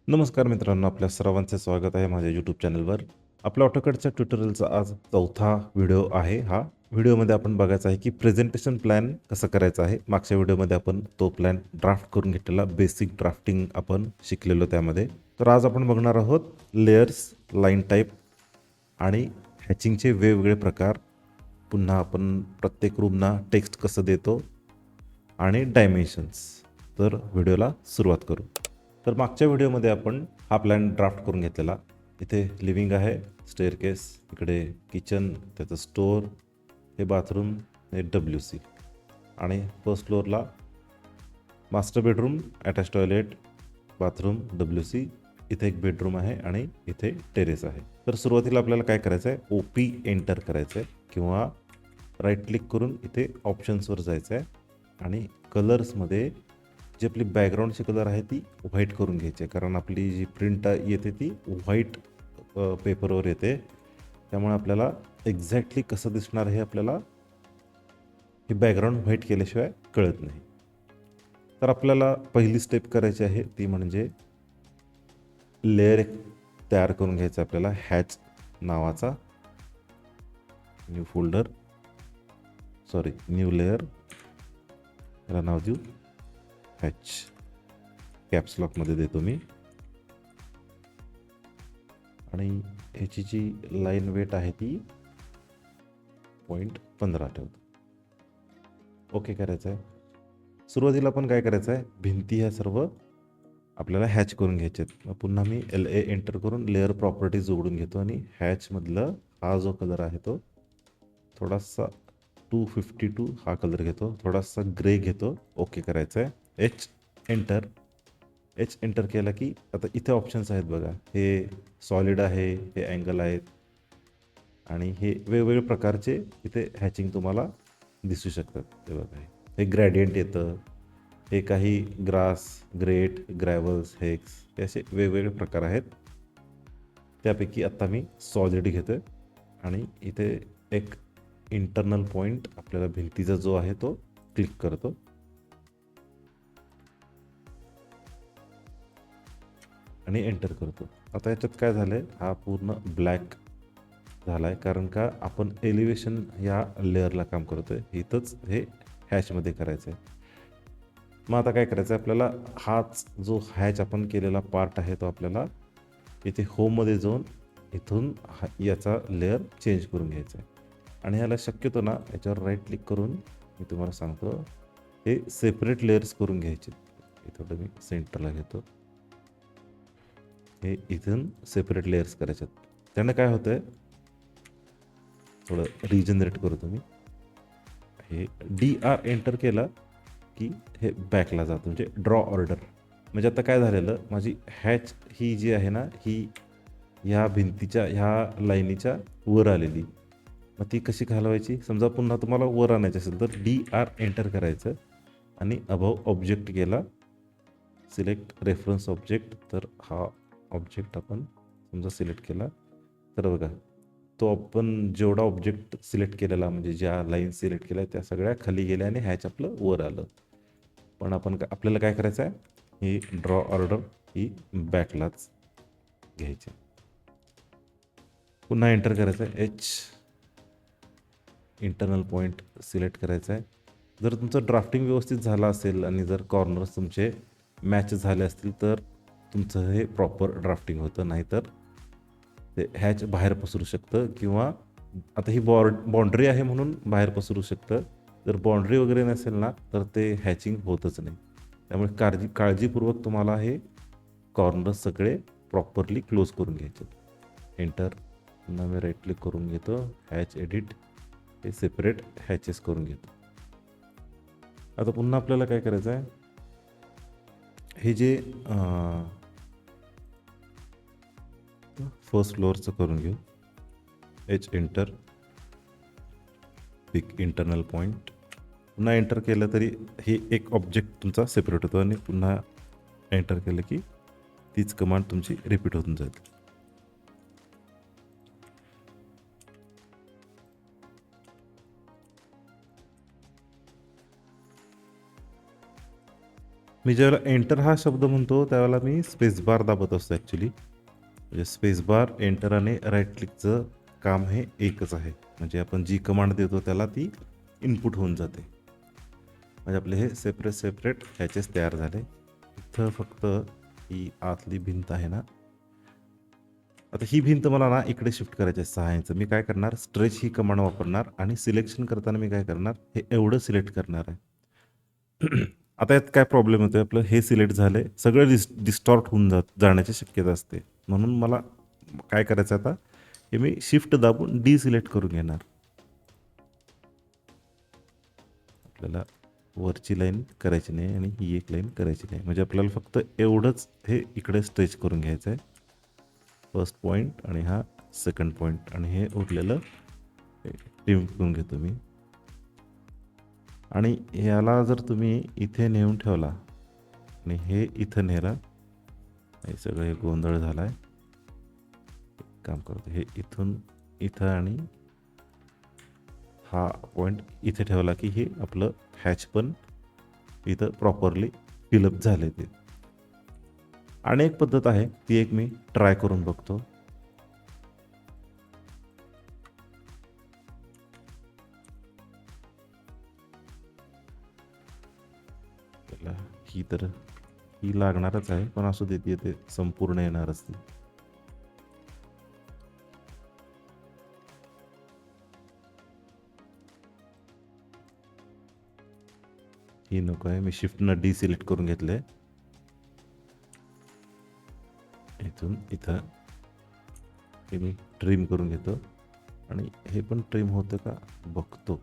नमस्कार मित्रांनो, आपल्या सर्वांचे स्वागत आहे माझ्या यूट्यूब चॅनलवर. आपल्या ऑटोकॅडच्या ट्युटोरियलचा आज चौथा व्हिडिओ आहे. हा व्हिडिओमध्ये आपण बघायचं आहे की प्रेझेंटेशन प्लॅन कसं करायचं आहे. मागच्या व्हिडिओमध्ये आपण तो प्लॅन ड्राफ्ट करून घेतलेला, बेसिक ड्राफ्टिंग आपण शिकलेलो त्यामध्ये. तर आज आपण बघणार आहोत लेयर्स, लाईन टाईप आणि हॅचिंगचे वेगवेगळे प्रकार. पुन्हा आपण प्रत्येक रूमना टेक्स्ट कसं देतो आणि डायमेन्शन्स. तर व्हिडिओला सुरुवात करू. तर मागच्या व्हिडिओमध्ये आपण हा प्लॅन ड्राफ्ट करून घेतलेला. इथे लिव्हिंग आहे, स्टेअरकेस, इकडे किचन, त्याचं स्टोअर, हे बाथरूम, हे WC आणि फर्स्ट फ्लोअरला master bedroom, attach toilet, bathroom, WC, इथे एक बेडरूम आहे आणि इथे टेरेस आहे. तर सुरुवातीला आपल्याला काय करायचं आहे, OP एंटर करायचं आहे किंवा राईट क्लिक करून इथे ऑप्शन्सवर जायचं आहे आणि कलर्समध्ये जी आपली बॅकग्राऊंडची कलर आहे ती व्हाईट करून घ्यायची आहे, कारण आपली जी प्रिंट येते ती व्हाईट पेपरवर येते. त्यामुळे आपल्याला एक्झॅक्टली कसं दिसणार हे आपल्याला हे बॅकग्राऊंड व्हाईट केल्याशिवाय कळत नाही. तर आपल्याला पहिली स्टेप करायची आहे ती म्हणजे लेअर एक तयार करून घ्यायचा आपल्याला, हॅच नावाचा. न्यू लेअर, याला नाव देऊ हॅच. कॅप्स लॉकमध्ये देतो मी आणि ह्याची जी लाईन वेट आहे ती 0.15 ठेवतो. ओके करायचं आहे. सुरुवातीला आपण काय करायचं आहे, भिंती ह्या सर्व आपल्याला हॅच करून घ्यायचे आहेत. पुन्हा मी LA एंटर करून लेअर प्रॉपर्टीज उघडून घेतो आणि हॅचमधलं हा जो कलर आहे तो थोडासा 252 हा कलर घेतो, थोडासा ग्रे घेतो. ओके करायचं आहे. एच एंटर केला की आता इथे ऑप्शन्स आहेत बघा. हे सॉलिड आहे, हे अँगल आहेत आणि हे वेगवेगळे प्रकारचे इथे हॅचिंग तुम्हाला दिसू शकतात. ते बघा, हे ग्रॅडियंट येतं, हे काही ग्रास, ग्रेट, ग्रॅव्हल्स, हेक्स, हे असे वेगवेगळे प्रकार आहेत. त्यापैकी आत्ता मी सॉलिड घेतो आणि इथे एक इंटरनल पॉईंट आपल्याला भिंतीचा जो आहे तो क्लिक करतो आणि एंटर करतो. आता याच्यात काय झालं आहे, हा पूर्ण ब्लॅक झाला आहे, कारण का आपण एलिव्हेशन या लेअरला काम करतो आहे. इथंच हे हॅचमध्ये करायचं आहे. मग आता काय करायचं आहे आपल्याला, हाच जो हॅच आपण केलेला पार्ट आहे तो आपल्याला इथे होममध्ये जाऊन इथून याचा लेअर चेंज करून घ्यायचा आहे. आणि ह्याला शक्यतो ना याच्यावर राईट क्लिक करून मी तुम्हाला सांगतो, हे सेपरेट लेअर्स करून घ्यायचे. हे थोडं मी सेंटरला घेतो. हे इथून सेपरेट लेअर्स करायचे. त्यानं काय होतं आहे, थोडं रिजनरेट करू तुम्ही. हे DR एंटर केला की हे बॅकला जातं, म्हणजे ड्रॉ ऑर्डर. म्हणजे आता काय झालेलं, माझी हॅच ही जी आहे ना, ही ह्या भिंतीच्या ह्या लाईनीच्या वर आलेली. मग ती कशी घालवायची, समजा पुन्हा तुम्हाला वर आणायची असेल तर DR एंटर करायचं आणि अबव ऑब्जेक्ट गेला, सिलेक्ट रेफरन्स ऑब्जेक्ट. तर हा ऑब्जेक्ट आपण समजा सिलेक्ट केला तर बघा, तो आपण जेवढा ऑब्जेक्ट सिलेक्ट केलेला, म्हणजे ज्या लाईन सिलेक्ट केल्या त्या सगळ्या खाली गेल्या आणि हॅच आपलं वर आलं. पण आपल्याला काय करायचं आहे, ही ड्रॉ ऑर्डर ही बॅकलाच घ्यायची. पुन्हा एंटर करायचं आहे. इंटरनल पॉईंट सिलेक्ट करायचा आहे. जर तुमचं ड्राफ्टिंग व्यवस्थित झालं असेल आणि जर कॉर्नर्स तुमचे मॅच झाले असतील तर तुमचं हे प्रॉपर ड्राफ्टिंग होतं, नाहीतर ते हॅच बाहेर पसरू शकतं. किंवा आता ही बाउंड्री आहे म्हणून बाहेर पसरू शकतं. जर बाउंड्री वगैरे नसेल ना तर ते हॅचिंग होतच नाही. त्यामुळे काळजीपूर्वक तुम्हाला हे कॉर्नर्स सगळे प्रॉपरली क्लोज करून घ्यायचे. एंटर. पुन्हा मी राईट क्लिक करून घेतो, हॅच एडिट, हे सेपरेट हॅचेस करून घेतो. आता पुन्हा आपल्याला काय करायचं आहे, हे जे फर्स्ट फ्लोअरचं करून घेऊ. एंटर, पिक इंटरनल पॉईंट. पुन्हा एंटर केलं तरी हे एक ऑब्जेक्ट तुमचा सेपरेट होतो आणि पुन्हा एंटर केलं की तीच कमांड तुमची रिपीट होऊन जाईल. मी ज्यावेळेला एंटर हा शब्द म्हणतो त्यावेळेला मी स्पेस बार दाबत असतो ॲक्च्युली. म्हणजे स्पेस बार, एंटर आणि राईट क्लिकचं काम हे एकच आहे. म्हणजे आपण जी कमांड देतो त्याला ती इनपुट होऊन जाते. म्हणजे आपले हे सेपरेट हॅचेस तयार झाले. इथं फक्त ही आतली भिंत आहे ना, आता ही भिंत मला ना इकडे शिफ्ट करायची आहे 6 इंच. मी काय करणार, स्ट्रेच ही कमांड वापरणार आणि सिलेक्शन करताना मी काय करणार, हे एवढं सिलेक्ट करणार आहे. आता यात काय प्रॉब्लेम होतो, आपलं हे सिलेक्ट झालंय, सगळं डिस्टॉर्ट होऊन जाण्याची शक्यता असते. म्हणून मला काय करायचं आता, हे मी शिफ्ट दाबून डिसिलेक्ट करून घेणार. आपल्याला वरची लाईन करायची नाही आणि ही एक लाईन करायची नाही. म्हणजे आपल्याला फक्त एवढंच हे इकडे स्ट्रेच करून घ्यायचं आहे. फर्स्ट पॉईंट आणि हा सेकंड पॉईंट, आणि हे उरलेलं ट्रिम करून घेतो मी. आणि ह्याला जर तुम्ही इथे नेऊन ठेवला आणि हे इथं नेला, हे सगळं हे गोंधळ झाला आहे. काम करतो, हे इथून इथं आणि हा पॉईंट इथे ठेवला की हे आपलं हॅच पण इथं प्रॉपरली फिलअप झाले. ते आणि एक पद्धत आहे, ती एक मी ट्राय करून बघतो. ही तर ही लागणारच आहे, पण असू देते ते संपूर्ण येणारच ती. ही नको आहे, मी शिफ्टनं डिसिलेक्ट करून घेतलंय. इथून इथं हे मी ट्रिम करून घेतो आणि हे पण ट्रिम होतं का बघतो.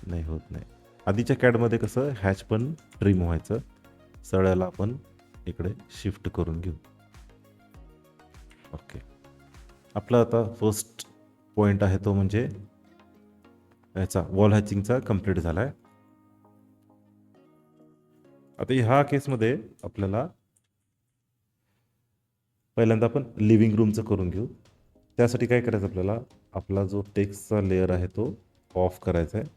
नाही होत नाही. आधीच्या कॅडमध्ये कसं हॅच पण ट्रिम व्हायचं. सळ्याला आपण इकडे शिफ्ट करून घेऊ. ओके, आपला आता फर्स्ट पॉईंट आहे तो म्हणजे याचा वॉल हॅचिंगचा कंप्लीट झाला आहे. आता ह्या केसमध्ये आपल्याला पहिल्यांदा आपण लिव्हिंग रूमचं करून घेऊ. त्यासाठी काय करायचं, आपल्याला आपला जो टेक्स्टचा लेअर आहे तो ऑफ करायचा आहे.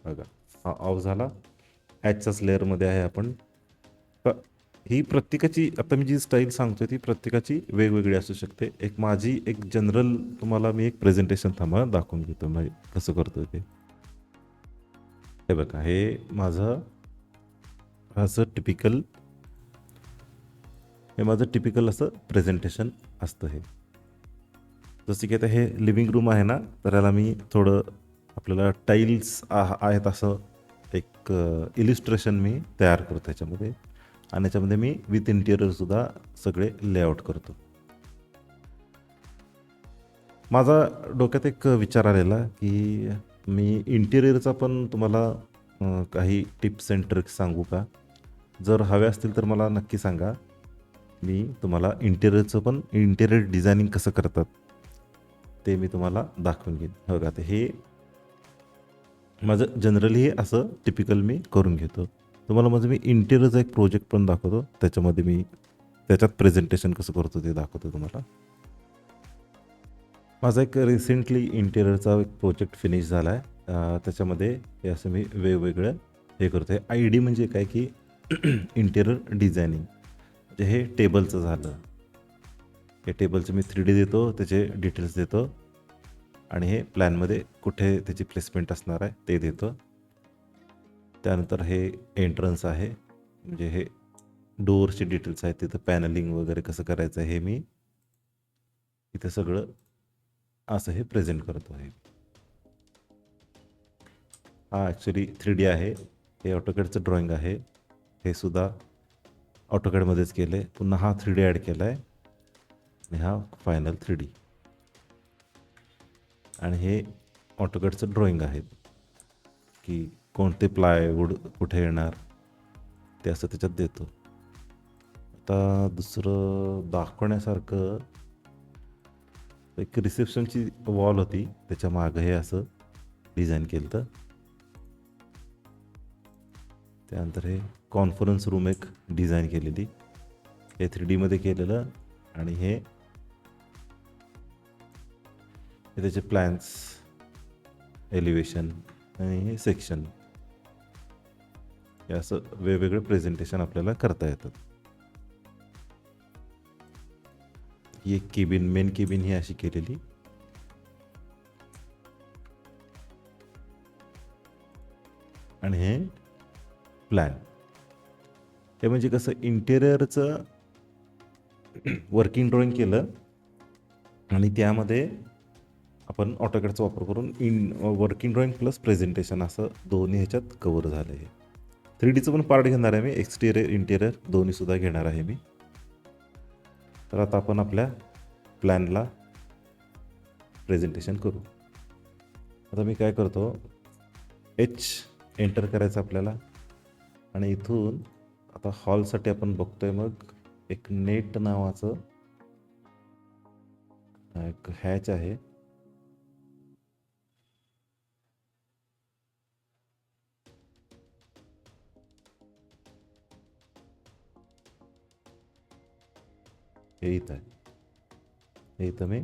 बघा, हा ऑफ झाला. हॅचच्याच लेअरमध्ये आहे आपण. ही प्रत्येकाची, आता मी जी स्टाईल सांगतोय ती प्रत्येकाची वेगवेगळी असू शकते. एक माझी एक जनरल तुम्हाला मी एक प्रेझेंटेशन थांबा दाखवून घेतो म्हणजे कसं करतोय ते. हे बघा, हे माझं असं टिपिकल, हे माझं टिपिकल असं प्रेझेंटेशन असतं. हे जसं की आता हे लिव्हिंग रूम आहे ना, तर याला मी थोडं आपल्याला टाईल्स आहेत असं एक इलिस्ट्रेशन मी तयार करतो त्याच्यामध्ये. आणि याच्यामध्ये मी विथ इंटिरियरसुद्धा सगळे लेआउट करतो. माझा डोक्यात एक विचार आलेला की मी इंटिरियरचा पण तुम्हाला काही टिप्स अँड ट्रिक्स सांगू का? जर हवे असतील तर मला नक्की सांगा. मी तुम्हाला इंटिरियरचं पण, इंटिरियर डिझायनिंग कसं करतात ते मी तुम्हाला दाखवून घेईन. बघा, आता हे माझं जनरली हे असं टिपिकल मी करून घेतो. तुम्हाला माझं मी इंटिरियरचा एक प्रोजेक्ट पण दाखवतो. त्याच्यामध्ये मी त्याच्यात प्रेझेंटेशन कसं करतो ते दाखवतो तुम्हाला. माझा एक रिसेंटली इंटिरियरचा एक प्रोजेक्ट फिनिश झाला आहे. त्याच्यामध्ये हे असं मी वेगवेगळं हे करतो आहे. आय डी म्हणजे काय की इंटिरियर डिझायनिंग. म्हणजे हे टेबलचं झालं. हे टेबलचं मी 3D देतो, त्याचे डिटेल्स देतो आणि हे प्लॅनमध्ये कुठे त्याची प्लेसमेंट असणार आहे ते देतो. त्यानंतर हे एंट्रन्स आहे, म्हणजे हे डोअरचे डिटेल्स आहेत, तिथं पॅनलिंग वगैरे कसं करायचं हे मी इथे सगळं असं हे प्रेझेंट करतो आहे. हा ॲक्च्युली 3D आहे. हे ऑटोकॅडचं ड्रॉइंग आहे. हे सुद्धा ऑटोकॅडमध्येच केलं आहे. पुन्हा हा 3D ॲड केला आहे आणि हा फायनल 3D. आणि हे ऑटोकॅडचं ड्रॉइंग आहे की कोणते प्लायवूड कुठे येणार ते असं त्याच्यात देतो. आता दुसरं दाखवण्यासारखं एक रिसेप्शनची वॉल होती, त्याच्या मागं हे असं डिझाईन केलं होतं. त्यानंतर हे कॉन्फरन्स रूम एक डिझाईन केलेली, हे 3Dमध्ये केलेलं. आणि हे त्याचे प्लॅन्स, एलिव्हेशन आणि हे सेक्शन. हे असं वेगवेगळे प्रेझेंटेशन आपल्याला करता येतात. ही एक केबिन, मेन केबिन ही अशी केलेली. आणि हे प्लॅन. हे म्हणजे कसं इंटेरियरचं वर्किंग ड्रॉइंग केलं आणि त्यामध्ये आपण ऑटोकॅडचा वापर करून वर्किंग ड्रॉइंग प्लस प्रेझेंटेशन असं दोन्ही ह्याच्यात कवर झालं आहे. 3Dचं पण पार्ट घेणार आहे मी, एक्सटिरियर इंटेरियर दोन्हीसुद्धा घेणार आहे मी. तर आता आपण आपल्या प्लॅनला प्रेझेंटेशन करू. आता मी काय करतो, H एंटर करायचं आपल्याला आणि इथून आता हॉलसाठी आपण बघतोय मग एक नेट नावाचं एक हॅच आहे. हे इथं आहे. हे इथं मी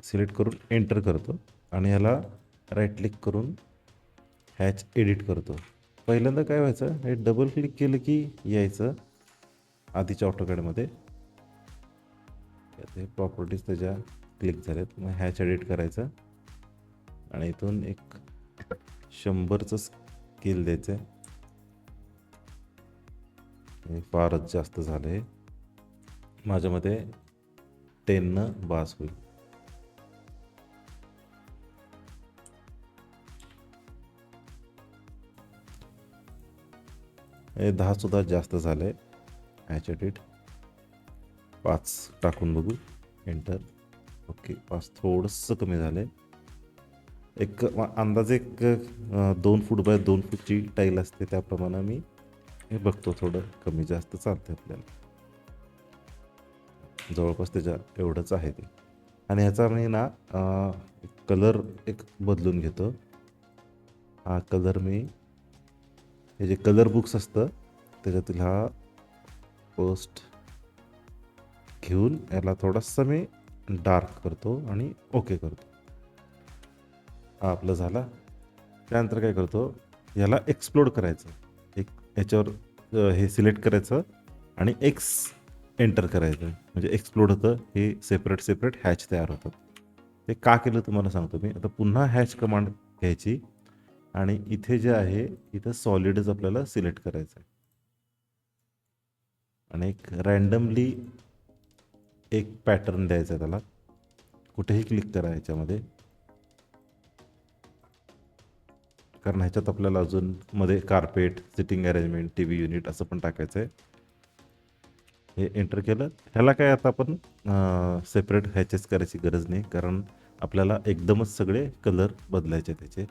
सिलेक्ट करून एंटर करतो आणि ह्याला राईट क्लिक करून हॅच एडिट करतो. पहिल्यांदा काय व्हायचं, हे डबल क्लिक केलं की यायचं आधीच्या ऑटोकॅडमध्ये. ते प्रॉपर्टीज त्याच्या क्लिक झाल्यात. मग हॅच एडिट करायचं आणि इथून एक 100चं स्केल द्यायचं आहे. हे फारच जास्त झालं आहे, माझ्यामध्ये 10नं बास होईल. हे 10सुद्धा जास्त झालं आहे. हॅच एडिट 5 टाकून बघू, एंटर. ओके, 5 थोडंसं कमी झालं आहे. एक अंदाजे 2 फूट बाय 2 फूटची टाईल असते त्याप्रमाणे मी हे बघतो, थोडं कमी जास्त चालतं आपल्याला. जवळपास त्याच्या एवढंच आहे ते. आणि ह्याचा मी ना कलर एक बदलून घेतो. हा कलर मी, हे जे कलर बुक्स असतं त्याच्यातील हा फर्स्ट घेऊन याला थोडासा मी डार्क करतो आणि ओके करतो. हा आपलं झाला. त्यानंतर काय करतो, याला एक्सप्लोड करायचं. एक याच्यावर हे सिलेक्ट करायचं आणि एक्स एंटर करायचं, म्हणजे एक्सप्लोड होतं. हे सेपरेट हॅच तयार होतात. ते का केलं तुम्हाला सांगतो मी. आता पुन्हा हॅच कमांड घ्यायची आणि इथे जे आहे इथं सॉलिडच आपल्याला सिलेक्ट करायचं आहे आणि एक रँडमली एक पॅटर्न द्यायचा आहे त्याला. कुठेही क्लिक करा याच्यामध्ये, कारण ह्याच्यात आपल्याला अजून मध्ये carpet, sitting arrangement, TV unit असं पण टाकायचं आहे. हे एंटर केलं. ह्याला काय आता आपण सेपरेट हॅचेस करायची गरज नाही, कारण आपल्याला एकदमच सगळे कलर बदलायचे त्याचे.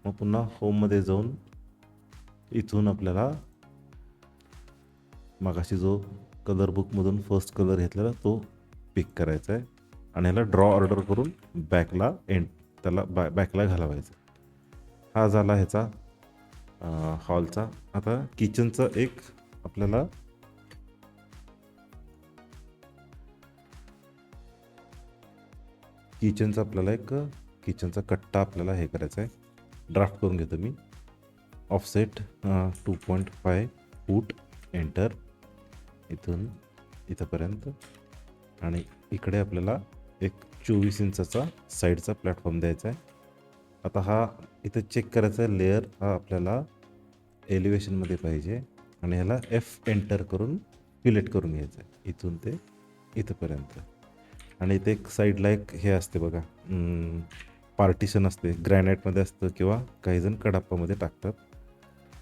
मग पुन्हा होममध्ये जाऊन इथून आपल्याला मगाशी जो कलर बुकमधून फर्स्ट कलर घेतलेला तो पिक करायचा आहे आणि ह्याला ड्रॉ ऑर्डर करून बॅकला त्याला बॅकला घालवायचं. हा झाला ह्याचा हॉलचा. आता किचनचा एक आपल्याला एक किचनचा कट्टा आपल्याला हे करायचा आहे. ड्राफ्ट करून घेतो मी. ऑफसेट 2.5 फूट, एंटर. इथून इथंपर्यंत आणि इकडे आपल्याला एक 24 इंचाचा साईडचा प्लॅटफॉर्म द्यायचा आहे. आता हा इथं चेक करायचा आहे, लेअर हा आपल्याला एलिव्हेशनमध्ये पाहिजे आणि ह्याला F एंटर करून फिलेट करून घ्यायचं आहे इथून ते इथंपर्यंत. आणि इथे एक साईडला एक हे असते बघा, पार्टिशन असते, ग्रॅनाईटमध्ये असतं किंवा काहीजण कडाप्पामध्ये टाकतात.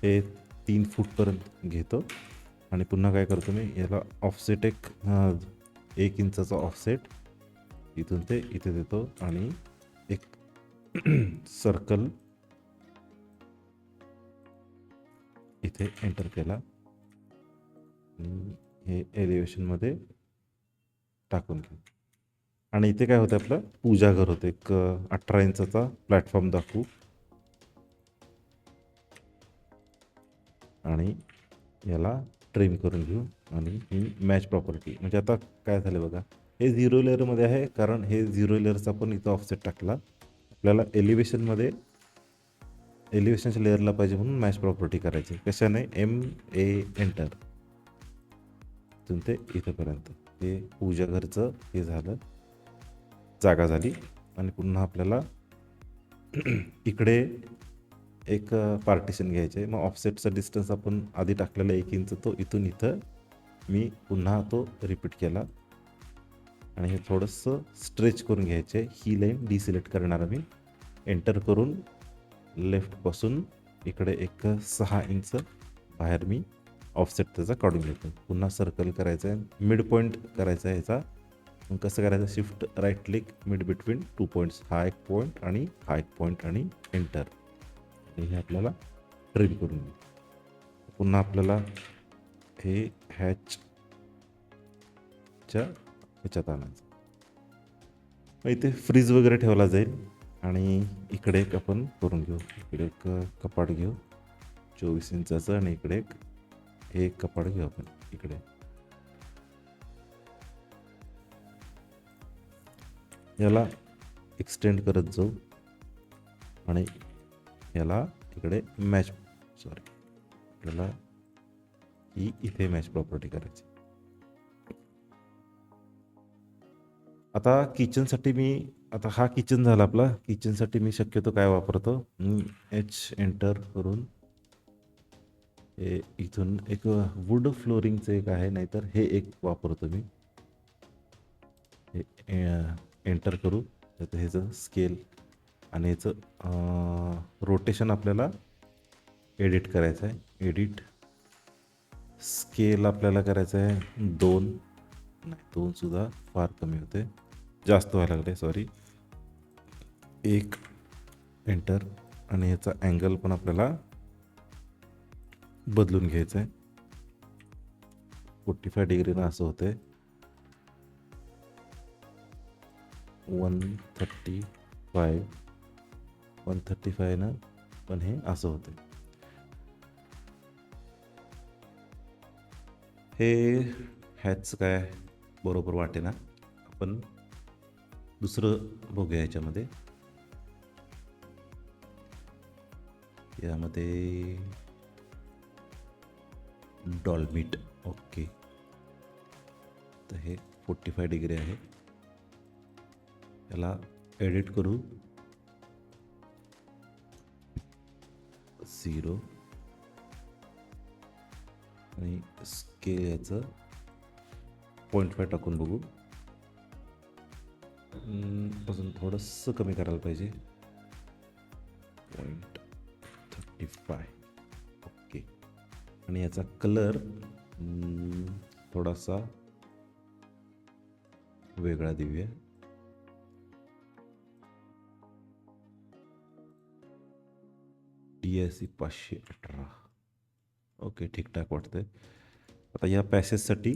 हे 3 फूटपर्यंत घेतो आणि पुन्हा काय करतो मी, याला ऑफसेट एक 1 इंचाचा ऑफसेट इथून ते इथे देतो आणि एक सर्कल इथे एंटर केला आणि हे एलिव्हेशनमध्ये टाकून घेऊ. आणि इथे काय होतं, आपलं पूजाघर होतं. एक 18 इंचाचा प्लॅटफॉर्म दाखवू आणि याला ट्रिम करून घेऊ आणि ही मॅच प्रॉपर्टी. म्हणजे आता काय झालं बघा, हे 0 लेअरमध्ये आहे, कारण हे 0 लेअरचा पण इथं ऑफसेट टाकला. आपल्याला एलिव्हेशनमध्ये एलिव्हेशनच्या लेअरला पाहिजे म्हणून मॅच प्रॉपर्टी करायची. कशाने? MA एंटर तिथून ते इथंपर्यंत हे पूजा घरचं हे झालं, जागा झाली. आणि पुन्हा आपल्याला इकडे एक पार्टिशन घ्यायचं आहे. मग ऑफसेटचा डिस्टन्स आपण आधी टाकलेला 1 इंच, तो इथून इथं मी पुन्हा तो रिपीट केला आणि हे थोडंसं स्ट्रेच करून घ्यायचं आहे. ही लाईन डिसिलेक्ट करणार मी, एंटर करून लेफ्टपासून इकडे एक 6 इंच बाहेर मी ऑफसेट त्याचा काढून घेतो. पुन्हा सर्कल करायचं आहे, मिड पॉईंट करायचा आहे ह्याचा. मग कसं करायचं? Shift right click, mid between 2 points, हा एक पॉईंट आणि हा एक पॉईंट आणि एंटर. हे आपल्याला ट्रिम करून घेऊ. पुन्हा आपल्याला हे हॅचच्या ह्याच्यात आणायचं. मग इथे फ्रीज वगैरे ठेवला जाईल. आणि इकडे एक आपण करून घेऊ, इकडे एक कपाट घेऊ 24 इंचाचं आणि इकडे एक कपाट घेऊ आपण इकडे. याला एक्सटेंड करत जाऊ आणि याला इकडे आपल्याला ही इथे मॅच प्रॉपर्टी करायची. आता किचनसाठी आता हा किचन झाला आपला. किचनसाठी मी शक्यतो काय वापरतो, H एंटर करून हे इथून एक वूड फ्लोरिंगचं एक आहे, नाहीतर हे एक वापरतो मी. हे एंटर करू, तर ह्याचं स्केल आणि ह्याचं रोटेशन आपल्याला एडिट करायचं आहे. एडिट स्केल आपल्याला करायचं आहे 2 सुद्धा फार कमी होते, जास्त व्हायला लागले, सॉरी. 1 एंटर आणि याचा अँगल पण आपल्याला बदलून घ्यायचं आहे. 45 डिग्रीनं असं होते. 135 ना पण हे असं होते. हे हॅच काय बरोबर वाटे ना, आपण दुसरं बघूया याच्यामध्ये. यामध्ये डॉल्मिट, ओके. तर हे 45 डिग्री आहे. याला एडिट करू 0 आणि स्केल याचं 0.5 टाकून बघू. अजून थोडंसं कमी करायला पाहिजे, 0.35, ओके. आणि याचा कलर थोडासा वेगळा देऊया. DSC 518, ओके, ठीकठाक वाटतंय. आता या पॅसेजसाठी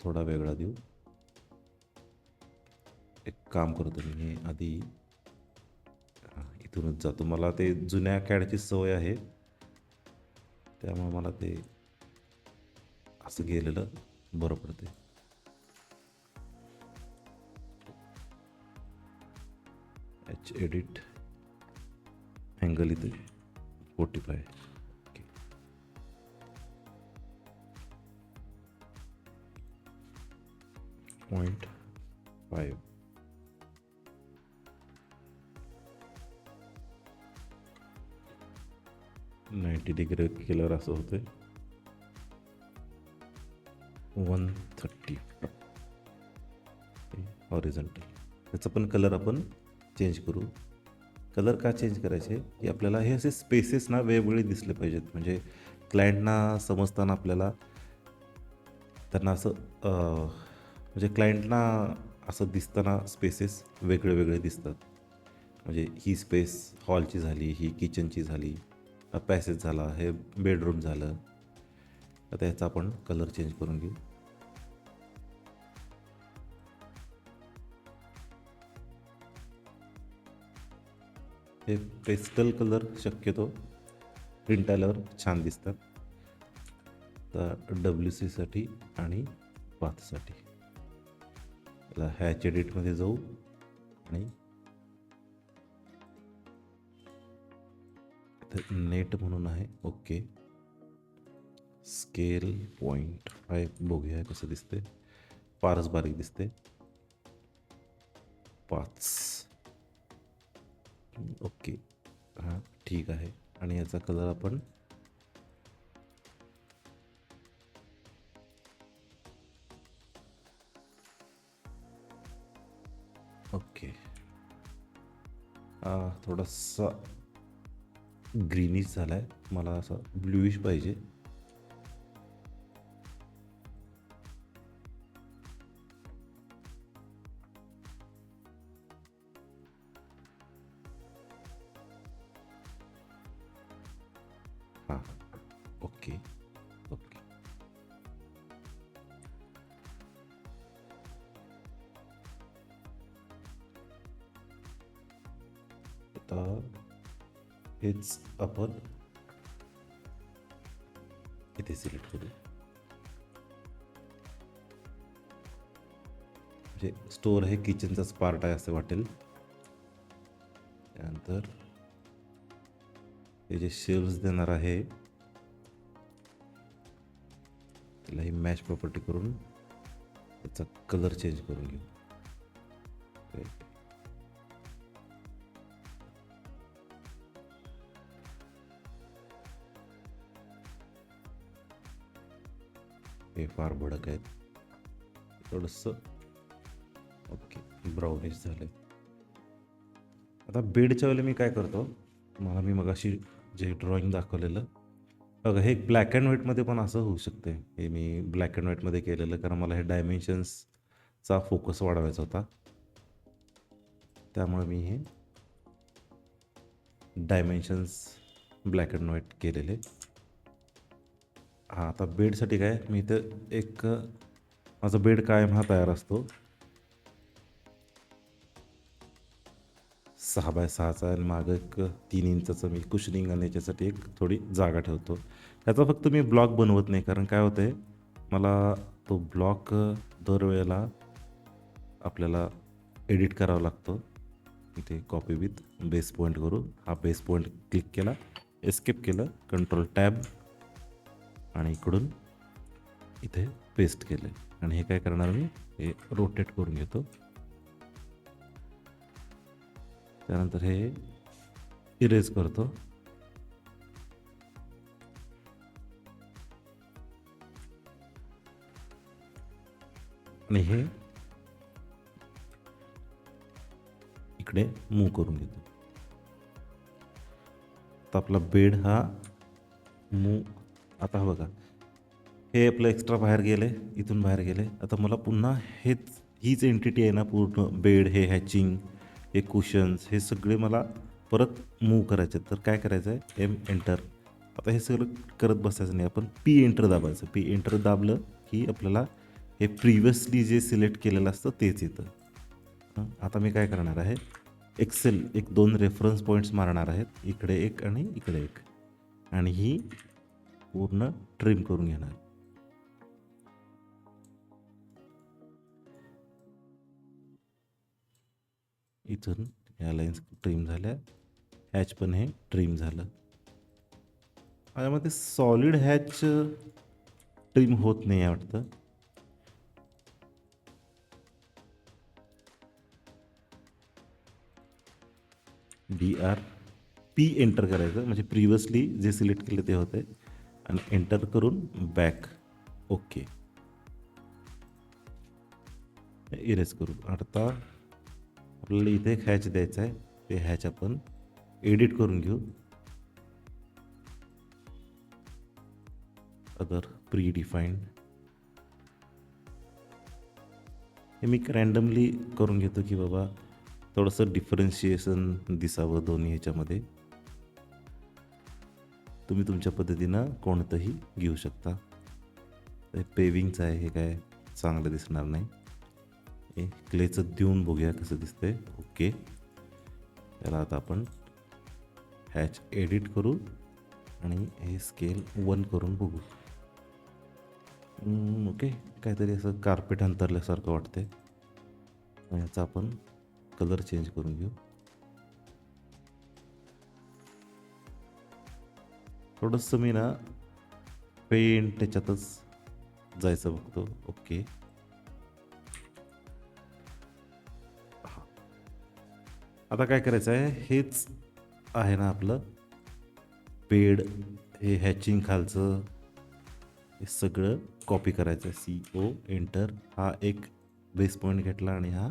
थोडा वेगळा देऊ. एक काम करतो मी, हे आधी इथूनच जातो. मला ते जुन्या कॅडची सवय आहे, त्यामुळे मला ते असं गेलेलं बरं पडते. H एडिट अँगल इथे 45, ओके. 0.5 90 डिग्री केल्यावर असं होतं. 130 हॉरिझॉन्टल. त्याचा पण कलर आपण चेंज करू. कलर का चेंज करायचे की आपल्याला हे असे स्पेसेस ना वेगवेगळे दिसले पाहिजेत. म्हणजे क्लायंटना समजताना आपल्याला त्यांना असं म्हणजे क्लायंटना असं दिसताना स्पेसेस वेगळे वेगळे दिसतात. म्हणजे ही स्पेस हॉलची झाली, ही किचनची झाली, हा पॅसेज झाला, हे बेडरूम झालं. आता ह्याचा आपण कलर चेंज करून घेऊ. हे पेस्टल कलर शक्यतो प्रिंट आल्यावर छान दिसतात. तर WC आणि बाथसाठी याला हॅच एडिटमध्ये जाऊ आणि नेट म्हणून आहे. ओके, स्केल 0.5 बघूया कसं दिसते. फारच बारीक दिसते. 5. ओके, हां ठीक आहे. आणि याचा कलर आपण ओके, थोडासा ग्रीनिश झाला आहे, मला असा ब्लूइश पाहिजे. हां ओके ओके. आता हेच आपण इथे सिलेक्ट करू. म्हणजे स्टोअर हे किचनचाच पार्ट आहे असं वाटेल. त्यानंतर हे जे शेल्व्स देणार आहे त्याला ही मॅच प्रॉपर्टी करून त्याचा कलर चेंज करून घेऊ. हे फार भडक आहेत, थोडंसं ओके ब्राउनिश झालं. आता बेडच्या वेळेला मी काय करतो, मला मी मगाशी जे ड्रॉइंग दाखवलेलं बघा, हे ब्लॅक अँड व्हाईटमध्ये पण असं होऊ शकते. हे मी ब्लॅक अँड व्हाईटमध्ये केलेलं कारण मला हे डायमेन्शन्सचा फोकस वाढवायचा होता, त्यामुळे मी हे डायमेन्शन्स ब्लॅक अँड व्हाईट केलेले. हां, आता बेडसाठी काय मी इथं एक माझा बेड कायम हा तयार असतो 6x6चा, आणि मागं एक 3 इंचाचं मी कुशनिंग आणि याच्यासाठी एक थोडी जागा ठेवतो. त्याचा फक्त मी ब्लॉक बनवत नाही, कारण काय होतं आहे मला तो ब्लॉक दरवेळेला आपल्याला एडिट करावा लागतो. इथे कॉपी विथ बेस पॉईंट करून हा बेस पॉईंट क्लिक केला, एस्केप केलं, कंट्रोल टॅब, आणि इकडून इथे पेस्ट केलं. आणि हे काय करणार मी, हे रोटेट करून घेतो. त्यानंतर हे इरेज करतो. आणि हे इकडे मूव करून घेतो. तर आपला बेड हा मूव, आता बघा हे आपलं एक्स्ट्रा बाहेर गेले, इथून बाहेर गेले. आता मला पुन्हा हीच एंटिटी आहे ना पूर्ण, बेड, हे हॅचिंग, हे कुशन्स, हे सगळे मला परत मूव करायचे. तर काय करायचं आहे, एंटर. आता हे सगळं करत बसायचं नाही, आपण पी एंटर दाबायचं. पी एंटर दाबलं की आपल्याला हे प्रिव्हियसली जे सिलेक्ट केलेलं असतं तेच येतं. आता मी काय करणार आहे, एक्सेल 1-2 रेफरन्स पॉईंट्स मारणार आहेत, इकडे एक आणि इकडे एक, आणि ही पूर्ण ट्रिम करून घेणार. इथून या लाईन्स ट्रिम झाल्या, हॅच पण हे ट्रिम झालं. यामध्ये सॉलिड हॅच ट्रिम होत नाही आहे वाटतं. DRP एंटर करायचं, म्हणजे प्रिव्हियसली जे सिलेक्ट केले ते होते, आणि एंटर करून बॅक. ओके, इरेज करू. आता आपल्याला इथे एक हॅच द्यायचा आहे, ते हॅच आपण एडिट करून घेऊ. अदर प्री डिफाईंड, हे मी रँडमली करून घेतो की बाबा थोडंसं डिफरन्शिएशन दिसावं दोन्ही ह्याच्यामध्ये. तुम्ही तुमच्या पद्धतीनं कोणतंही घेऊ शकता. हे पेविंगचं आहे, हे काय चांगलं दिसणार नाही. हे क्लेचं देऊन बघूया कसं दिसतंय. ओके, त्याला आता आपण हॅच एडिट करू आणि हे स्केल 1 करून बघू. ओके, काहीतरी असं कार्पेट अंतरल्यासारखं वाटतंय. याचा आपण कलर चेंज करून घेऊ. थोडंसं मी ना पेंट त्याच्यातच जायचं बघतो. ओके. आता काय करायचं आहे, हेच आहे ना आपलं पेड, हे हॅचिंग खालचं हे सगळं कॉपी करायचं आहे. CO एंटर, हा एक बेस पॉईंट घेतला आणि हा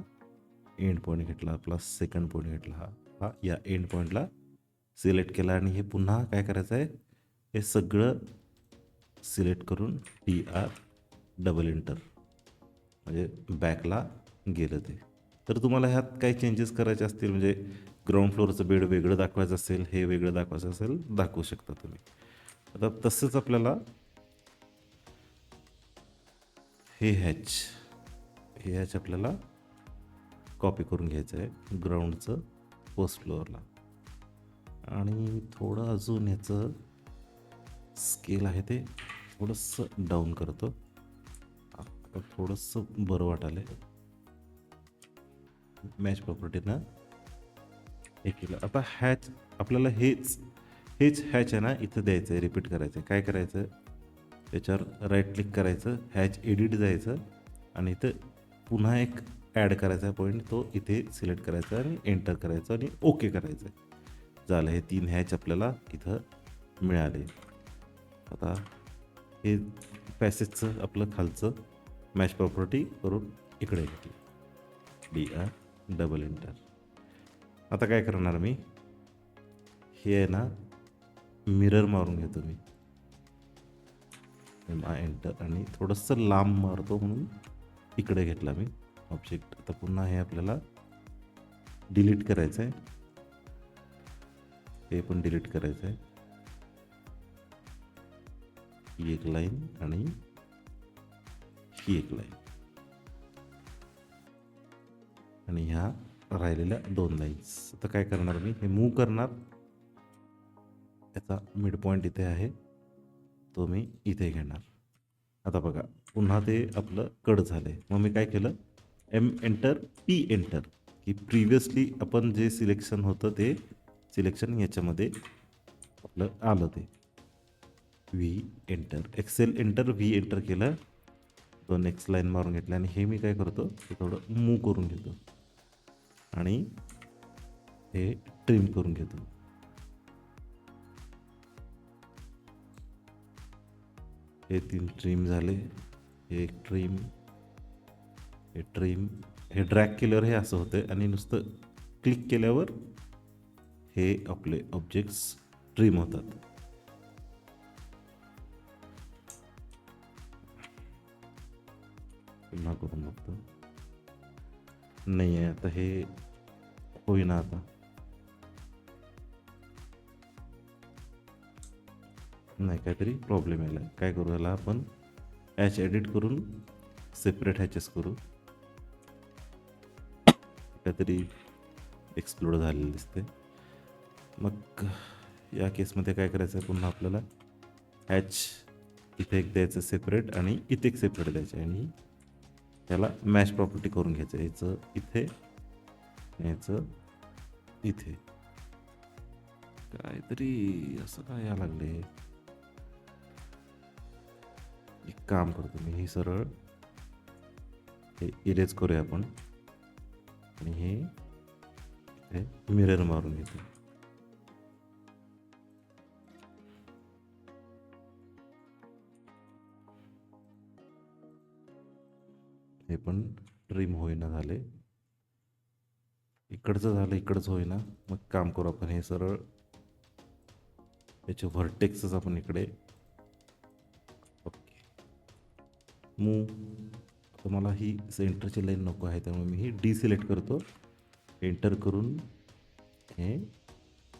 एंड पॉईंट घेतला, आपला सेकंड पॉईंट घेतला, हा या एंड पॉईंटला सिलेक्ट केला आणि हे पुन्हा काय करायचं आहे, हे सगळं सिलेक्ट करून TR डबल एंटर म्हणजे बॅकला गेलं ते. तर तुम्हाला ह्यात काही चेंजेस करायचे असतील, म्हणजे ग्राउंड फ्लोअरचं बेड वेगळं दाखवायचं असेल, हे वेगळं दाखवायचं असेल, दाखवू शकता तुम्ही. आता तसंच आपल्याला हे हॅच आपल्याला कॉपी करून घ्यायचं आहे ग्राउंडचं फर्स्ट फ्लोअरला. आणि थोडं अजून ह्याचं स्केल आहे ते थोडंसं डाऊन करतो. आता थोडंसं बरं वाटायला. मॅच प्रॉपर्टीनं हे केलं. आता हॅच आपल्याला हेच हॅच आहे ना इथं द्यायचं आहे, रिपीट करायचं आहे. काय करायचं, त्याच्यावर राईट क्लिक करायचं, हॅच एडिट जायचं आणि इथं पुन्हा एक ॲड करायचा पॉईंट, तो इथे सिलेक्ट करायचा आणि एंटर करायचं आणि ओके करायचं. झालं, हे 3 हॅच आपल्याला इथं मिळाले. आता हे पॅसेजचं आपलं खालचं मॅच प्रॉपर्टी करून इकडे घेतली, DR डबल एंटर. आता काय करणार मी, हे आहे ना मिरर मारून घेतो मी, एंटर आणि थोडंसं लांब मारतो म्हणून इकडे घेतला मी ऑब्जेक्ट. आता पुन्हा हे आपल्याला डिलीट करायचं आहे, हे पण डिलीट करायचं आहे. ही एक लाईन आणि ही एक लाईन आणि ह्या राहिलेल्या 2 लाईन्स. आता काय करणार मी, हे मूव्ह करणार, याचा मिड पॉईंट इथे आहे, तो मी इथे घेणार. आता बघा पुन्हा ते आपलं कट झालं आहे. मग मी काय केलं, M एंटर P एंटर, की प्रिव्हियसली आपण जे सिलेक्शन होतं ते सिलेक्शन याच्यामध्ये आपलं आलं. ते V enter, Excel enter, V enter केलं, 2 X लाईन मारून घेतल्या आणि हे मी काय करतो, ते थोडं मूव्ह करून घेतो आणि हे ट्रिम करून घेतो. हे 3 ट्रिम झाले, हे एक ट्रिम, हे ट्रिम, हे ड्रॅग केल्यावर हे असं होतं आणि नुसतं क्लिक केल्यावर हे आपले ऑब्जेक्ट्स ट्रिम होतात. पुन्हा करून बघतो, नाही आहे आता, हे होईना. आता नाही, काहीतरी प्रॉब्लेम यायला. काय करू, याला आपण हॅच एडिट करून सेपरेट हॅचेस करू. काहीतरी एक्सप्लोड झालेलं दिसते. मग या केसमध्ये काय करायचं आहे, पुन्हा आपल्याला हॅच इथे एक द्यायचं सेपरेट आणि इथे एक सेपरेट द्यायचं आणि त्याला मॅच प्रॉपर्टी करून घ्यायचं. याचं इथे, याचं इथे. काहीतरी असं काय या लागले. एक काम करतो मी, हे सरळ हे इरेज करूया आपण आणि हे मिरर मारून घेतो. हे पण ट्रिम होईना झाले, इकडचं झालं, इकडचं होईना. मग काम करू आपण, हे सरळ याचे व्हर्टेक्सच आपण इकडे मूव. आता मला ही सेंटरची लाईन नको आहे, त्यामुळे मी ही डिसिलेक्ट करतो, एंटर करून हे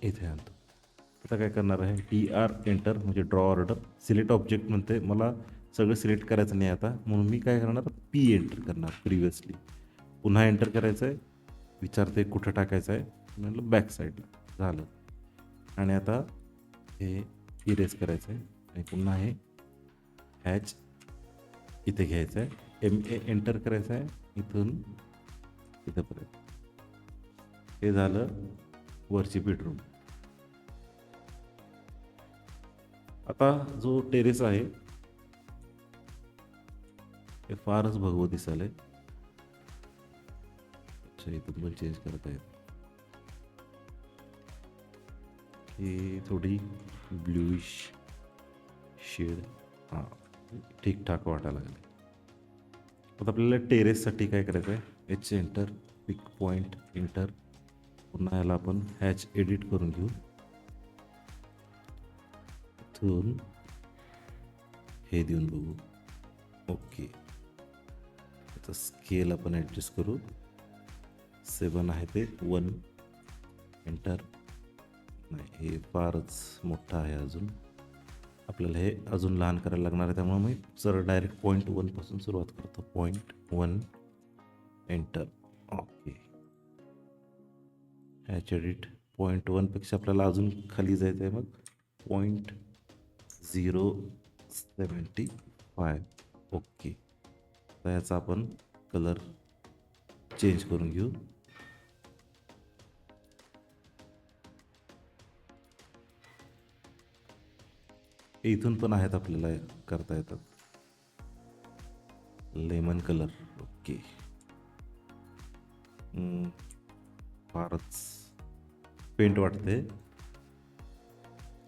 इथे आणतो. आता काय करणार आहे, DR एंटर म्हणजे ड्रॉ ऑर्डर, सिलेक्ट ऑब्जेक्ट म्हणते, मला सगळं सिलेक्ट करायचं नाही आता, म्हणून मी काय करणार, P एंटर करणार प्रिव्हियसली. पुन्हा एंटर करायचं आहे, विचारते कुठं टाकायचं आहे, म्हटलं बॅक साईडला. झालं. आणि आता हे इरेज करायचं आहे आणि पुन्हा हे हॅच इथे घ्यायचं आहे, MA एंटर करायचं आहे, इथून इथंपर्यंत. हे झालं वरची बेडरूम. आता जो टेरेस आहे हे फारच भगवं दिसायलंय. अच्छा, इथून पण चेंज करता येत. ही थोडी ब्ल्यूइश शेड, हां ठीकठाक वाटायला लागले. आता आपल्याला टेरेससाठी काय करायचं आहे, एच एंटर, पिक पॉईंट एंटर, पुन्हा याला आपण हॅच एडिट करून घेऊ. इथून हे देऊन बघू. ओके, याचा स्केल आपण ॲडजस्ट करू. 7 आहे ते 1 एंटर. नाही, हे फारच मोठं आहे अजून. आपल्याला हे अजून लहान करायला लागणार आहे, त्यामुळे मी जर डायरेक्ट पॉईंट 1 पासून सुरुवात करतो. Point 1 enter. Okay, hatch edit. Point 1 पेक्षा आपल्याला अजून खाली जायचं आहे, मग .075. ओके, तर याचा आपण कलर चेंज करून घेऊ. इथून पण आहेत, आपल्याला करता येतात. Lemon colour. ओके, फारच पेंट वाटते.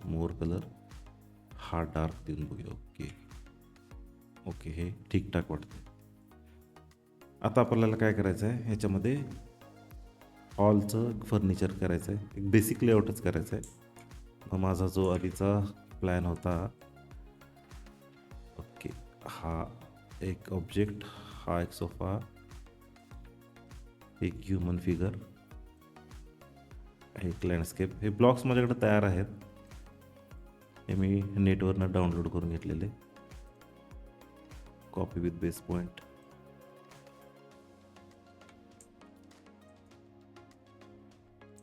मोर कलर हा डार्क देऊन बघूया. ओके ओके, हे ठीकठाक वाटते. आता आपल्याला काय करायचं आहे, ह्याच्यामध्ये हॉलचं फर्निचर करायचं आहे. एक बेसिक लेआउटच करायचं आहे. मग माझा जो आधीचा प्लॅन होता, ओके, हा एक ऑब्जेक्ट, हा एक सोफा, एक ह्युमन फिगर, एक लँडस्केप. हे ब्लॉक्स माझ्याकडे तयार आहेत, हे मी नेटवरनं डाउनलोड करून घेतलेले. कॉपी विथ बेस पॉईंट,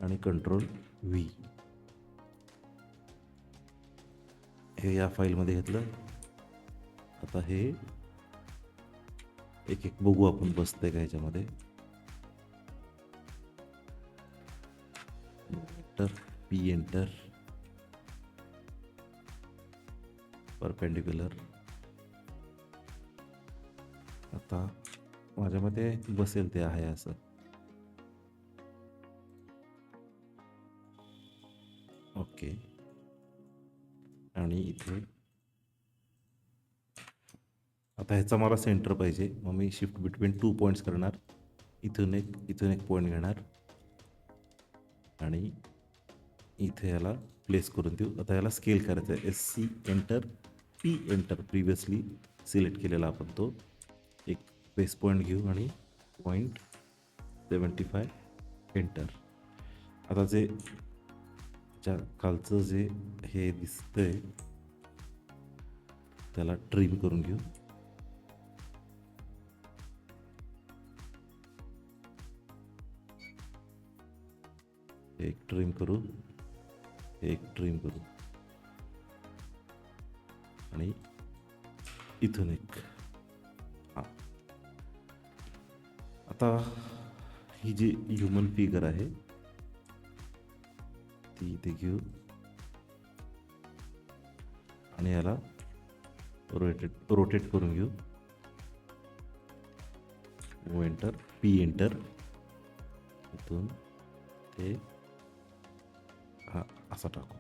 आणि कंट्रोल व्ही. हे या फाईलमध्ये घेतलं. आता हे एक एक बघू आपण बसतंय का ह्याच्यामध्ये. Enter, P enter, perpendicular. आता माझ्यामध्ये बसेल ते आहे असं. ओके, आणि इथे आता ह्याचा मला सेंटर पाहिजे, मग मी शिफ्ट बिटवीन 2 पॉईंट्स करणार. इथून एक पॉईंट घेणार आणि इथे याला प्लेस करून देऊ. आता याला स्केल करायचं आहे. SC enter, P enter, previously select केलेला आपण तो. एक बेस पॉईंट घेऊ आणि .75 एंटर. आता जे खालचं जे हे दिसतंय त्याला ट्रिम करून घेऊ. एक ट्रिम करू, एक ट्रिम करू, आणि इथून एक. हां, आता ही जी ह्युमन फिगर आहे ती इथे घेऊ आणि याला रोटेट करून घेऊ. एंटर, पी एंटर, इथून ते हा असा टाकू.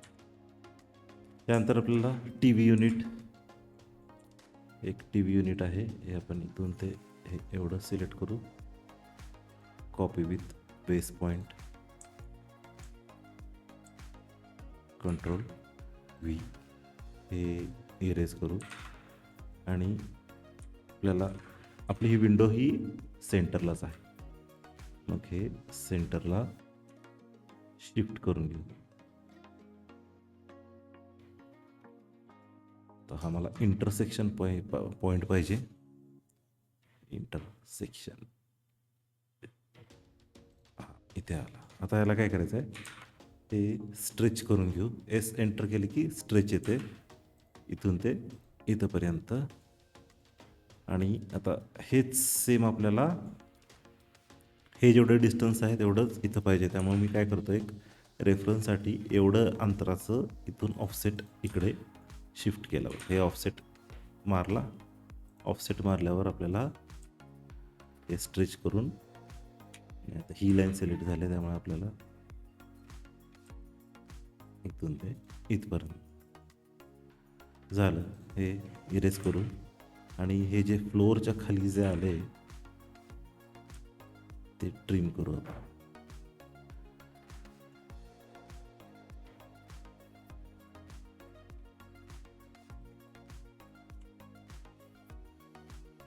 त्यानंतर आपल्याला TV युनिट, एक TV युनिट आहे, हे आपण इथून ते हे एवढं सिलेक्ट करू. Copy with base point, control V, हे इरेज करू. आणि आपल्याला आपली ही विंडो ही सेंटरलाच आहे, मग हे सेंटरला शिफ्ट करून घेऊ. तर हा मला इंटरसेक्शन पॉईंट पाहिजे. इंटरसेक्शन इथे आला. आता याला काय करायचं आहे, ते स्ट्रेच करून घेऊ. S एंटर केले की स्ट्रेच येते इथून ते इथंपर्यंत. आणि आता हेच सेम आपल्याला हे जेवढं डिस्टन्स आहे तेवढंच इथं पाहिजे. त्यामुळे मी काय करतो, एक रेफरन्ससाठी एवढं अंतराचं इथून ऑफसेट इकडे शिफ्ट केला. हे ऑफसेट मारला. ऑफसेट मारल्यावर आपल्याला हे स्ट्रेच करून, आता ही लाईन सिलेक्ट झाली त्यामुळे आपल्याला इथून ते इथपर्यंत झालं. हे इरेज करून आणि हे जे फ्लोअरच्या खाली जे आले ते ट्रिम करू आपण.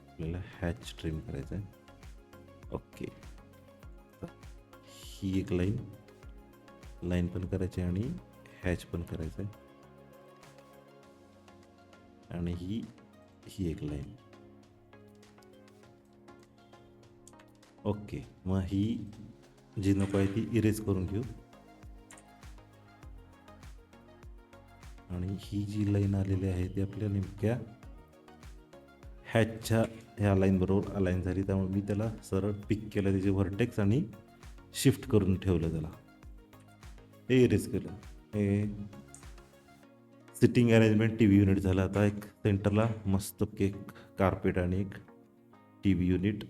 आपल्याला हॅच ट्रिम करायचं आहे. ओके, ही एक लाईन पण करायची आणि हॅच पण करायचं आहे. आणि ही एक लाईन. ओके, मग ही जी नको आहे ती इरेज करून घेऊ. आणि ही जी लाईन आलेली आहे ती आपल्या नेमक्या हॅचच्या ह्या लाईन बरोबर अलाईन झाली. त्यामुळे मी त्याला सरळ पिक केलं, त्याचे व्हर्टेक्स, आणि शिफ्ट करून ठेवलं त्याला. हे इरेज केलं. हे sitting arrangement T V unit झालं. आता एक सेंटरला मस्त एक कार्पेट आणि एक टी व्ही युनिट.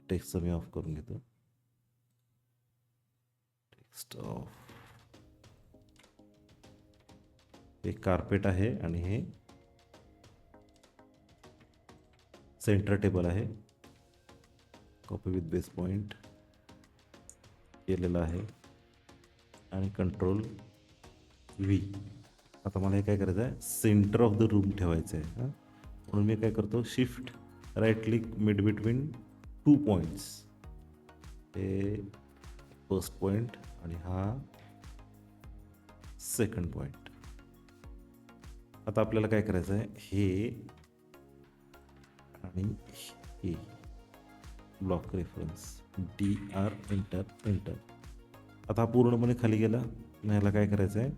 टेक्स्टचं मी ऑफ करून घेतो. Text off. हे कार्पेट आहे आणि हे सेंटर टेबल आहे. कॉपी विथ बेस पॉइंट केलेला आहे आणि कंट्रोल व्ही. आता मला हे काय करायचं आहे, सेंटर ऑफ द रूम ठेवायचं आहे. म्हणून मी काय करतो, shift right click mid between 2 points. हे फर्स्ट पॉईंट आणि हा सेकंड पॉईंट. आता आपल्याला काय करायचं आहे, हे आणि हे ब्लॉक रेफरन्स DR एंटर. आता हा पूर्णपणे खाली गेला. मग ह्याला काय करायचं आहे,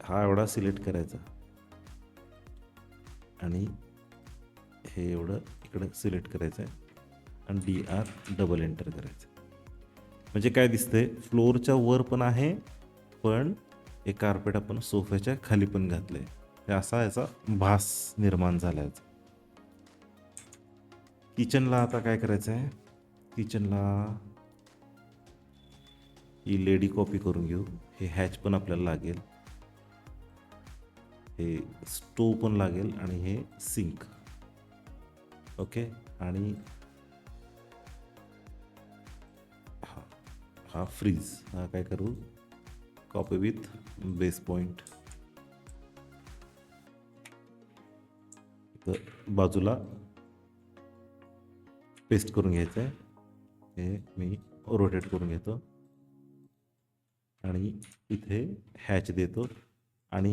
हा एवढा सिलेक्ट करायचा आणि हे एवढं इकडं सिलेक्ट करायचं आहे आणि DR डबल एंटर करायचं. म्हणजे काय दिसतंय, फ्लोअरच्या वर पण आहे, पण हे कार्पेट आपण सोफ्याच्या खाली पण घातलंय. हे असा याचा भास निर्माण झाला. किचनला आता काय करायचं आहे, किचनला ही लेडी कॉपी करून घेऊ. हे हॅच पण आपल्याला लागेल, हे स्टोव पण लागेल आणि हे सिंक. ओके, आणि हा फ्रीज. हा काय करू, कॉपी विथ बेस पॉइंट बाजूला पेस्ट करून घ्यायचं आहे. हे मी रोटेट करून घेतो आणि इथे हॅच देतो. आणि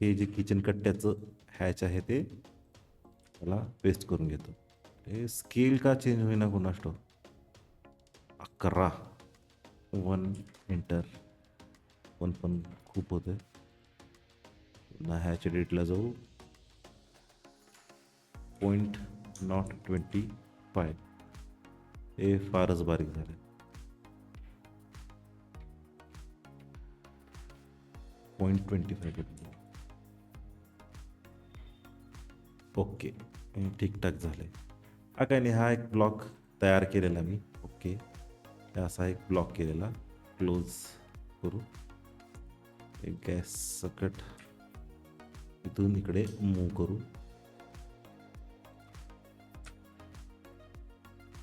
हे जे किचन कट्ट्याचं हॅच आहे ते त्याला पेस्ट करून घेतो. हे स्केल का चेंज होईना कोणास ठाऊक. 11 1 एंटर. 1 पण खूप होते. पुन्हा हॅच एडिटला जाऊ. 0.25. हे फारच बारीक झाले. 0.25. ओके, ठीकठाक झाले. हा काय नाही, हा एक ब्लॉक तयार केलेला मी. ओके, असा एक ब्लॉक केलेला. क्लोज करू. एक गॅस सकट इथून इकडे मूव्ह करू.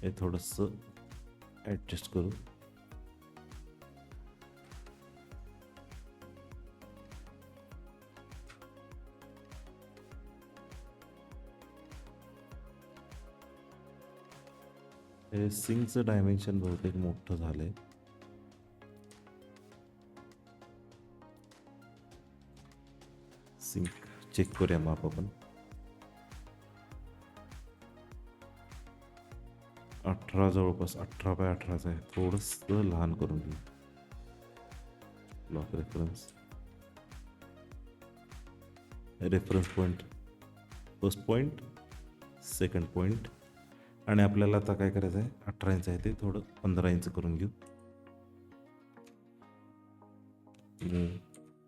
हे थोडंसं ॲडजस्ट करू. हे सिंकचं डायमेन्शन बहुतेक मोठं झालंय. सिंक चेक करूया माप आपण. 18 जवळपास 18x18 आहे. थोडंसं लहान करून घेऊ. Block reference point, first point, second point. आणि आपल्याला आता काय करायचं आहे, 18 इंच आहे ते थोडं 15 इंच करून घेऊ.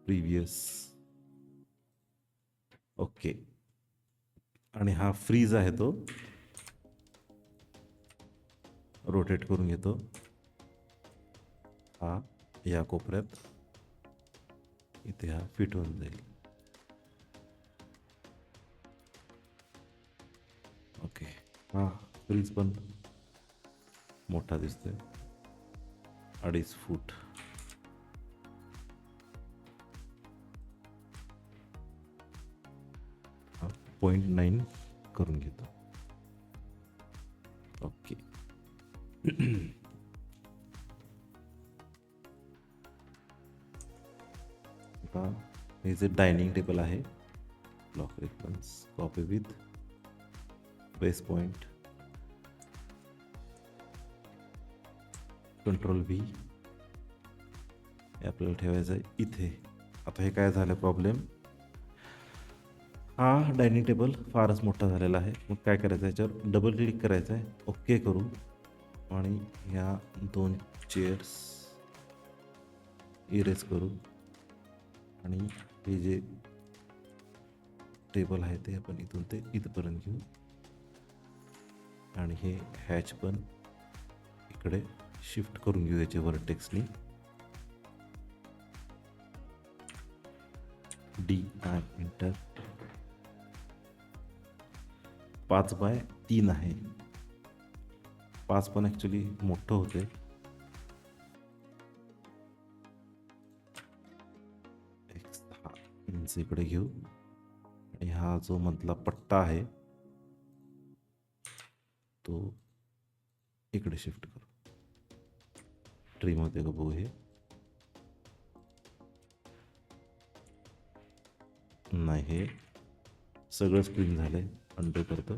प्रिव्हियस. ओके. आणि हा फ्रीज आहे तो रोटेट करून घेतो. हा या कोपऱ्यात इथे हा फिट होऊन जाईल. ओके. हा फ्रीज पण मोठा दिसतोय, 2.5 फूट. हा 0.9 करून घेतो. ओके. आता हे जे डायनिंग टेबल आहे, block reference copy with base point, control V हे आपल्याला ठेवायचं आहे इथे. आता हे काय झालं प्रॉब्लेम, हा डायनिंग टेबल फारच मोठा झालेला आहे. मग काय करायचं आहे, याच्यावर डबल क्लिक करायचं आहे, ओके करू, आणि ह्या 2 चेअर्स इरेज करू, आणि हे जे टेबल आहे ते आपण इथून ते इथपर्यंत घेऊ, आणि हे हॅच पण इकडे शिफ्ट करून घेऊ याचे वर्टेक्सनी. DI enter. 5x3 आहे. 5 पण ॲक्च्युली मोठं होते. एक 6 इंच इकडे घेऊ, आणि हा जो मधला पट्टा आहे तो इकडे शिफ्ट करू. ट्रीमध्ये बघू, हे नाही, हे सगळं स्क्रीन झालंय. अंडर करतो,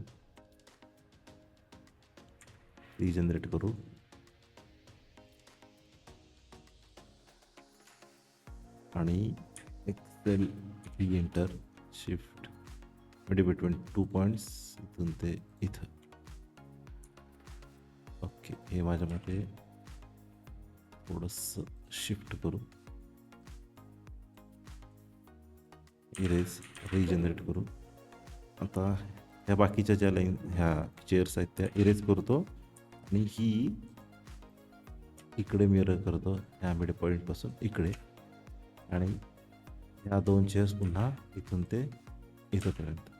रिजनरेट करू, आणि excel V enter, shift mid between 2 points इथून ते इथं. ओके. हे माझ्यामध्ये थोडंसं शिफ्ट करू, इरेज, रिजनरेट करू. आता ह्या बाकीच्या ज्या लाईन ह्या चेअर्स आहेत त्या इरेज करतो, आणि ही इकडे मिरर करतो ह्या मिड पॉईंटपासून इकडे, आणि ह्या 2 चेअर्स पुन्हा इथून ते इथंपर्यंत,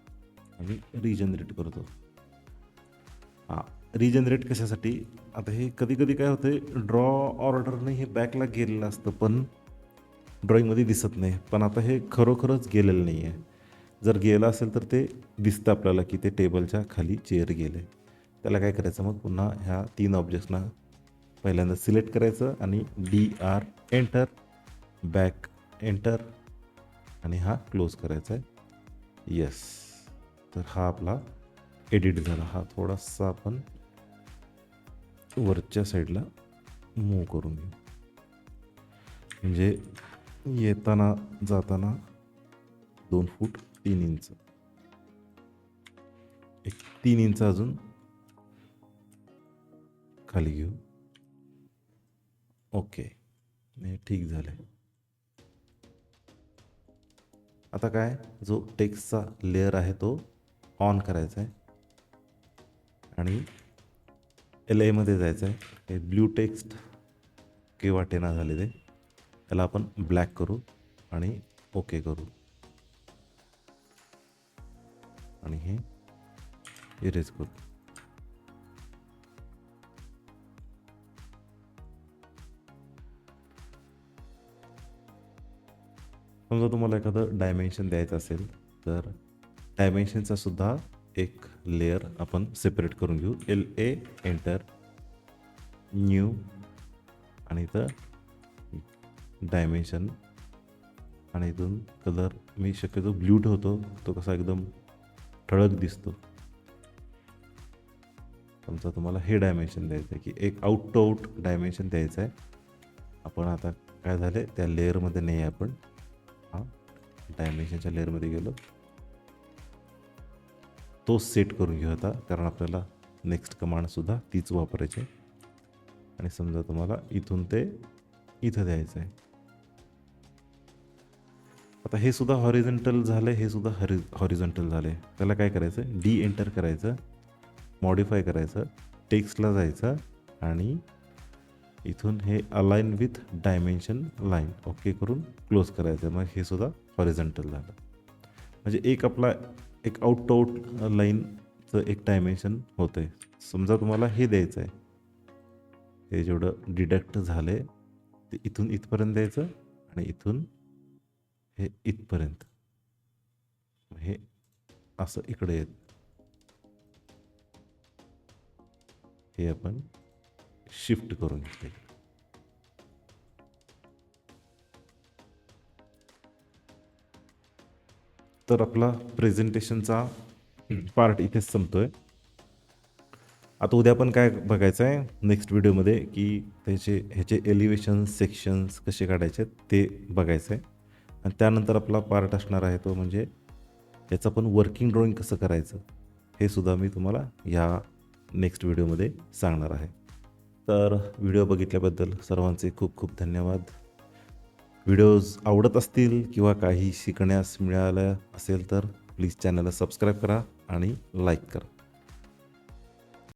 आणि रिजनरेट करतो. हां, रिजनरेट कशासाठी, आता हे कधी कधी काय होते, ड्रॉ ऑर्डरने हे बॅकला गेलेलं असतं पण ड्रॉईंगमध्ये दिसत नाही. पण आता हे खरोखरच गेलेलं नाही आहे. जर गेलं असेल तर ते दिसतं आपल्याला की ते टेबलच्या खाली चेअर गेले. त्याला काय करायचं, मग पुन्हा ह्या 3 ऑब्जेक्ट्सना पहिल्यांदा सिलेक्ट करायचं, आणि DR एंटर, बॅक एंटर, आणि हा क्लोज करायचा आहे. येस. तर हा आपला एडिट झाला. हा थोडासा आपण वरच्या साईडला मूव करून घेऊ, म्हणजे येताना जाताना 2 फूट 3 इंच, एक 3 इंच अजून खाली घेऊ. ओके, हे ठीक झालं. आता काय, जो टेक्स्टचा लेअर आहे तो ऑन करायचा आहे, आणि LA मध्ये जायचं आहे. हे ब्ल्यू टेक्स्ट के वाटेना झाले ते, त्याला आपण ब्लॅक करू, आणि ओके करू, आणि हे इरेज करू. समजा तुम्हाला एखादं डायमेन्शन द्यायचं असेल तर डायमेन्शनचा सुद्धा एक लेअर आपण सेपरेट करून घेऊ. LA एंटर, न्यू, आणि इथं डायमेन्शन, आणि इथून कलर मी शक्यतो ब्ल्यू ठेवतो, तो कसा एकदम ठळक दिसतो. समजा तुम्हाला हे डायमेन्शन द्यायचं आहे की एक आउट टू आउट डायमेन्शन द्यायचं आहे. आपण आता काय झालं, त्या लेअरमध्ये नाही आहे आपण, हां डायमेन्शनच्या लेअरमध्ये गेलो, तो सेट करून घेऊ आता, कारण आपल्याला नेक्स्ट कमांडसुद्धा तीच वापरायची आहे. आणि समजा तुम्हाला इथून ते इथं द्यायचं आहे, आता हे सुद्धा हॉरिझॉन्टल झालं, हे सुद्धा हॉरिझॉन्टल झाले. त्याला काय करायचं, डी एंटर करायचं, मॉडिफाय करायचं, टेक्स्टला जायचं आणि इथून हे align with dimension line okay करून क्लोज करायचं. मग हे सुद्धा हॉरिझॉन्टल झालं. म्हणजे एक आपला एक आउट टू आउट लाईनचं एक डायमेन्शन होतं आहे. समजा तुम्हाला हे द्यायचं आहे, हे जेवढं डिडक्ट झालं आहे ते इथून इथपर्यंत द्यायचं आणि इथून हे इथपर्यंत, हे असं इकडे येत, हे आपण शिफ्ट करून घेतले. तर आपला प्रेझेंटेशनचा पार्ट इथेच संपतोय. आता उद्या पण काय बघायचं आहे नेक्स्ट व्हिडिओमध्ये, की ह्याचे एलिव्हेशन सेक्शन्स कसे काढायचे ते बघायचं आहे. आणि त्यानंतर आपला पार्ट असणार आहे तो म्हणजे याचं पण वर्किंग ड्रॉइंग कसं करायचं हे सुद्धा मी तुम्हाला या नेक्स्ट व्हिडिओमध्ये सांगणार आहे. तर व्हिडिओ बघितल्याबद्दल सर्वांचे खूप खूप धन्यवाद. व्हिडिओज आवडत असतील किंवा काही शिकण्यास मिळालं असेल तर प्लीज चॅनलला सबस्क्राईब करा आणि लाईक करा.